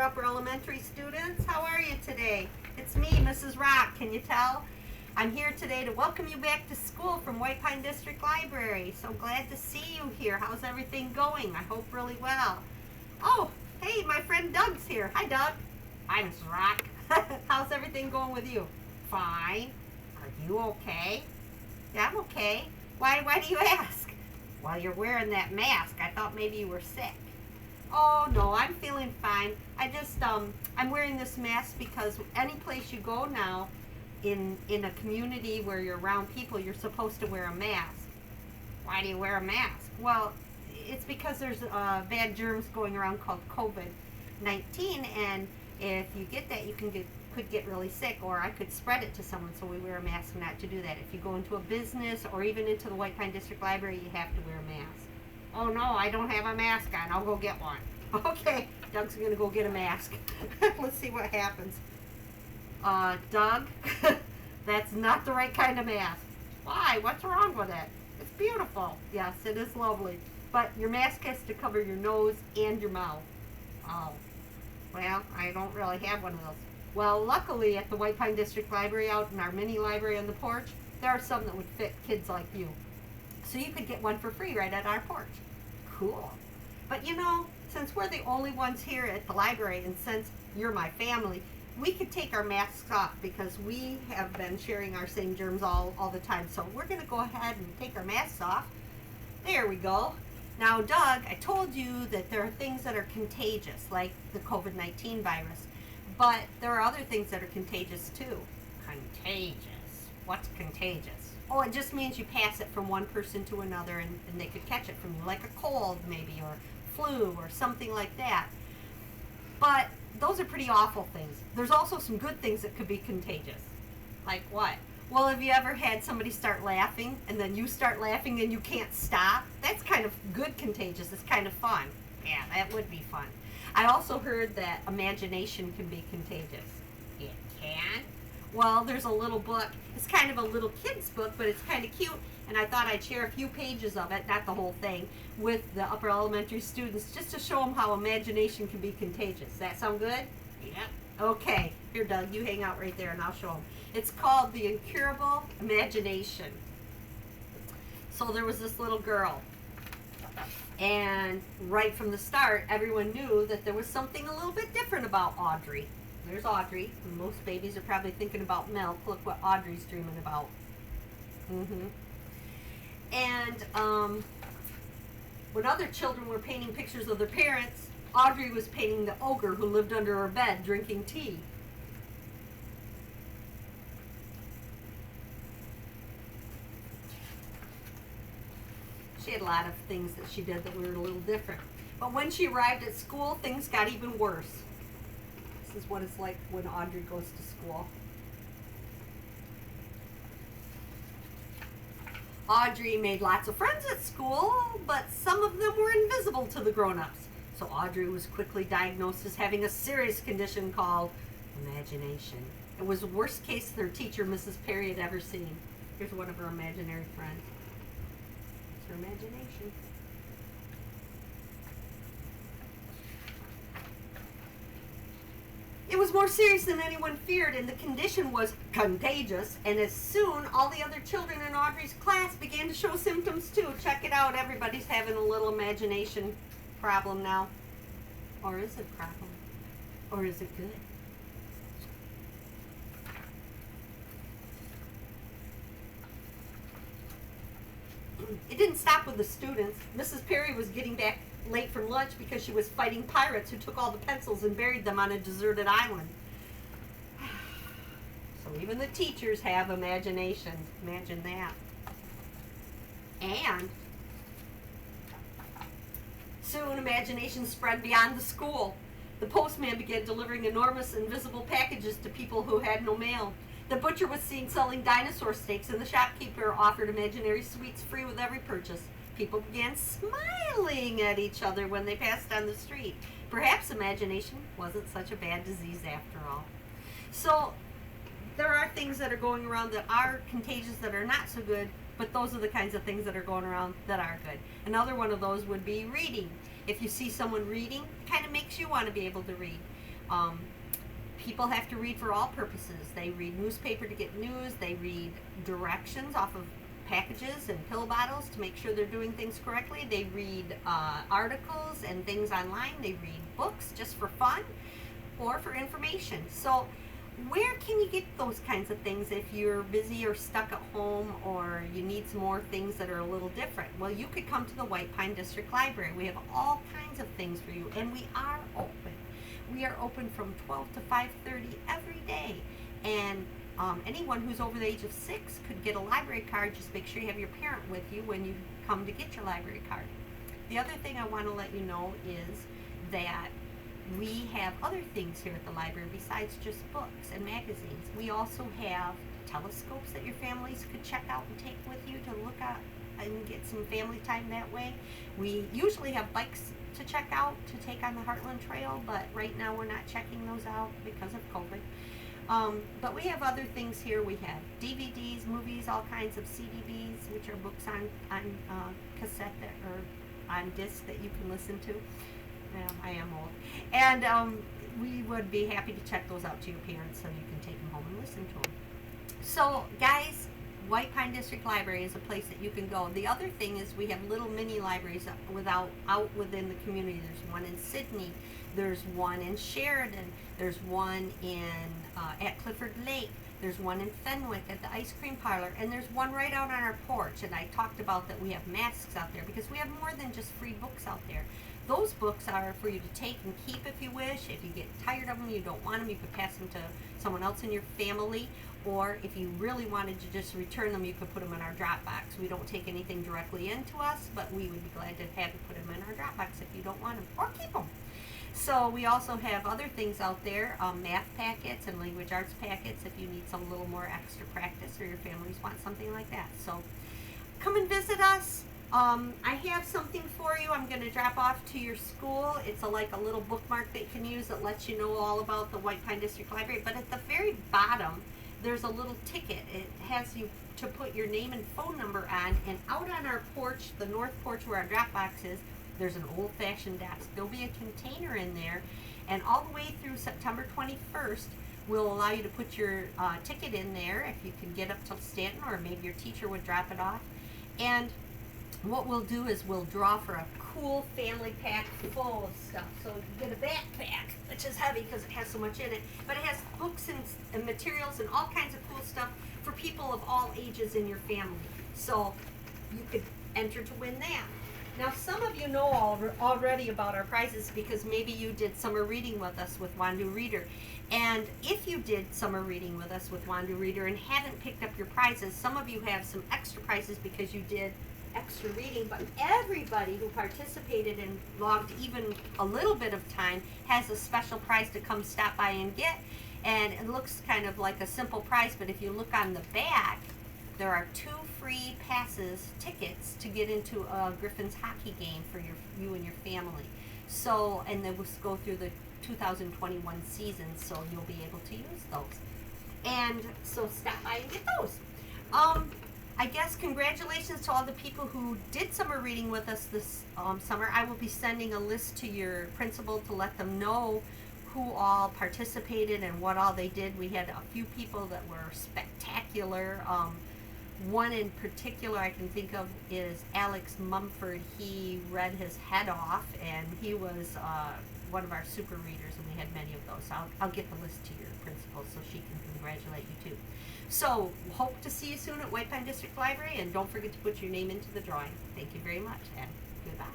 upper elementary students. How are you today? It's me, Mrs. Rock. Can you tell? I'm here today to welcome you back to school from White Pine District Library. So glad to see you here. How's everything going? I hope really well. Oh, hey, my friend Doug's here. Hi, Doug. Hi, Mrs. Rock. How's everything going with you? Fine. Are you okay? Yeah, I'm okay. Why do you ask? Well, you're wearing that mask. I thought maybe you were sick. Oh, no, I'm feeling fine. I'm wearing this mask because any place you go now in a community where you're around people, you're supposed to wear a mask. Why do you wear a mask? Well, it's because there's bad germs going around called COVID-19, and if you get that, you could get really sick, or I could spread it to someone, so we wear a mask not to do that. If you go into a business or even into the White Pine District Library, you have to wear a mask. Oh no, I don't have a mask on. I'll go get one. Okay, Doug's gonna go get a mask. Let's see what happens. Doug, that's not the right kind of mask. Why? What's wrong with it? It's beautiful. Yes, it is lovely. But your mask has to cover your nose and your mouth. Oh, well, I don't really have one of those. Well, luckily at the White Pine District Library out in our mini library on the porch, there are some that would fit kids like you. So you could get one for free right at our porch. Cool. But you know, since we're the only ones here at the library, and since you're my family, we could take our masks off because we have been sharing our same germs all the time. So we're going to go ahead and take our masks off. There we go. Now, Doug, I told you that there are things that are contagious, like the COVID-19 virus. But there are other things that are contagious too. Contagious? What's contagious? Oh, it just means you pass it from one person to another, and they could catch it from you, like a cold maybe, or flu, or something like that. But those are pretty awful things. There's also some good things that could be contagious. Like what? Well, have you ever had somebody start laughing, and then you start laughing and you can't stop? That's kind of good contagious. It's kind of fun. Yeah, that would be fun. I also heard that imagination can be contagious. It can? Well, there's a little book. It's kind of a little kid's book, but it's kind of cute, and I thought I'd share a few pages of it, not the whole thing, with the upper elementary students, just to show them how imagination can be contagious. Does that sound good? Yeah. Okay. Here, Doug, you hang out right there, and I'll show them. It's called The Incurable Imagination. So there was this little girl, and right from the start, everyone knew that there was something a little bit different about Audrey. There's Audrey. Most babies are probably thinking about milk. Look what Audrey's dreaming about. And when other children were painting pictures of their parents, Audrey was painting the ogre who lived under her bed drinking tea. She had a lot of things that she did that were a little different. But when she arrived at school, things got even worse. This is what it's like when Audrey goes to school. Audrey made lots of friends at school, but some of them were invisible to the grown-ups. So Audrey was quickly diagnosed as having a serious condition called imagination. It was the worst case her teacher, Mrs. Perry, had ever seen. Here's one of her imaginary friends. It's her imagination. It was more serious than anyone feared, and the condition was contagious, and as soon all the other children in Audrey's class began to show symptoms too. Check it out, everybody's having a little imagination problem now. Or is it a problem? Or is it good? It didn't stop with the students. Mrs. Perry was getting back late from lunch because she was fighting pirates who took all the pencils and buried them on a deserted island. So even the teachers have imagination. Imagine that. And soon imagination spread beyond the school. The postman began delivering enormous invisible packages to people who had no mail. The butcher was seen selling dinosaur steaks, and the shopkeeper offered imaginary sweets free with every purchase. People began smiling at each other when they passed down the street. Perhaps imagination wasn't such a bad disease after all. So there are things that are going around that are contagious that are not so good, but those are the kinds of things that are going around that are good. Another one of those would be reading. If you see someone reading, it kind of makes you want to be able to read. Um, People have to read for all purposes. They read newspaper to get news. They read directions off of packages and pill bottles to make sure they're doing things correctly. They read articles and things online. They read books just for fun or for information. So where can you get those kinds of things if you're busy or stuck at home or you need some more things that are a little different? Well, you could come to the White Pine District Library. We have all kinds of things for you, and we are open. We are open from 12 to 5:30 every day, and anyone who's over the age of 6 could get a library card. Just make sure you have your parent with you when you come to get your library card. The other thing I want to let you know is that we have other things here at the library besides just books and magazines. We also have telescopes that your families could check out and take with you to look at and get some family time that way. We usually have bikes to check out to take on the Heartland Trail, but right now we're not checking those out because of COVID. But we have other things here. We have DVDs, movies, all kinds of CDs, which are books on cassette or on disc that you can listen to. Yeah, I am old. And we would be happy to check those out to your parents so you can take them home and listen to them. So, guys, White Pine District Library is a place that you can go. The other thing is we have little mini libraries out within the community. There's one in Sydney. There's one in Sheridan. There's one at Clifford Lake. There's one in Fenwick at the ice cream parlor. And there's one right out on our porch. And I talked about that we have masks out there because we have more than just free books out there. Those books are for you to take and keep if you wish. If you get tired of them, you don't want them, you could pass them to someone else in your family. Or if you really wanted to just return them, you could put them in our Dropbox. We don't take anything directly into us, but we would be glad to have you put them in our Dropbox if you don't want them, or keep them. So we also have other things out there, math packets and language arts packets if you need some little more extra practice or your families want something like that. So come and visit us. I have something for you. I'm going to drop off to your school. It's like a little bookmark that you can use that lets you know all about the White Pine District Library. But at the very bottom, there's a little ticket. It has you to put your name and phone number on. And out on our porch, the north porch where our drop box is, there's an old-fashioned desk. There'll be a container in there. And all the way through September 21st, we'll allow you to put your ticket in there if you can get up to Stanton, or maybe your teacher would drop it off. And what we'll do is we'll draw for a cool family pack full of stuff. So you can get a backpack, which is heavy because it has so much in it, but it has books and materials and all kinds of cool stuff for people of all ages in your family. So you could enter to win that. Now, some of you know already about our prizes because maybe you did summer reading with us with Wandu Reader. And if you did summer reading with us with Wandu Reader and haven't picked up your prizes, some of you have some extra prizes because you did extra reading, but everybody who participated and logged even a little bit of time has a special prize to come stop by and get. And it looks kind of like a simple prize, but if you look on the back, there are 2 free tickets to get into a Griffins hockey game for you and your family. So, and then we'll go through the 2021 season, so you'll be able to use those. And so stop by and get those. I guess congratulations to all the people who did summer reading with us this summer. I will be sending a list to your principal to let them know who all participated and what all they did. We had a few people that were spectacular. One in particular I can think of is Alex Mumford. He read his head off, and he was one of our super readers, and we had many of those. So I'll get the list to your principal so she can congratulate you too. So, hope to see you soon at White Pine District Library, and don't forget to put your name into the drawing. Thank you very much, and goodbye.